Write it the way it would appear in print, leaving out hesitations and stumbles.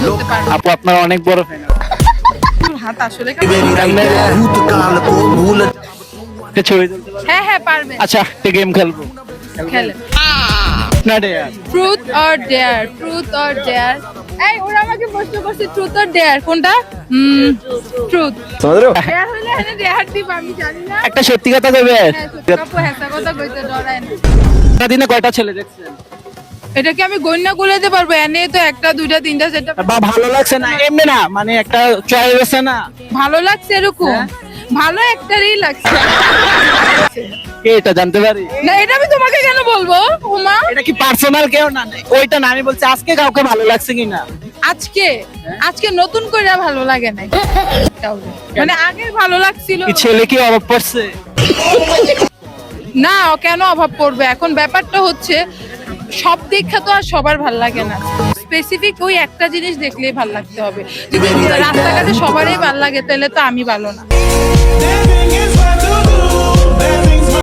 বলতে পারবো না। আপু আপনার অনেক বড় ফ্যান। তোর হাত আসলে ছবি তুলতে পারবেন? হ্যাঁ হ্যাঁ পারবে। আচ্ছা একটা গেম খেলবো। খেলে না dare. Truth or dare, truth or dare. এই ওরা আমাকে প্রশ্ন করছে ট্রুথ অর ডেয়ার কোনটা? ট্রুথ। ডেয়ার হইলে এনে ডেয়ার দিব আমি জানি না। একটা সত্যি কথা কইবে। হ্যাঁ, সত্যি আপু হেসা কথা কইতে ডরায় না। সারাদিনে কয়টা ছেলে দেখছেন? এটা কি আমি গণ্য করতে পারবো? এনে তো একটা দুইটা তিনটা চারটা। বা ভালো লাগছে না এমনি না মানে একটা চয়েস আছে না। ভালো লাগছে এরকম? ভালো একটারই লাগছে। কে এটা জানতে পারি? না এটা আমি তোমাকে কেন বলবো ওমা? এটা কি পার্সোনাল কেউ না? ওইটা না, আমি বলছি আজকে কাউকে ভালো লাগছে কিনা। আজকে আজকে নতুন করে ভালো লাগে নাই। মানে আগে ভালো লাগছিল। কি ছেলে কি অভাব পড়ছে? না ও কেন অভাব পড়বে? এখন ব্যাপারটা হচ্ছে সব দেখা তো আর সবার ভাল লাগে না। স্পেসিফিক ওই একটা জিনিস দেখলেই ভাল লাগতে হবে। যদি রাস্তাঘাটে সবারই ভাল লাগে তাহলে তো আমি ভালো না।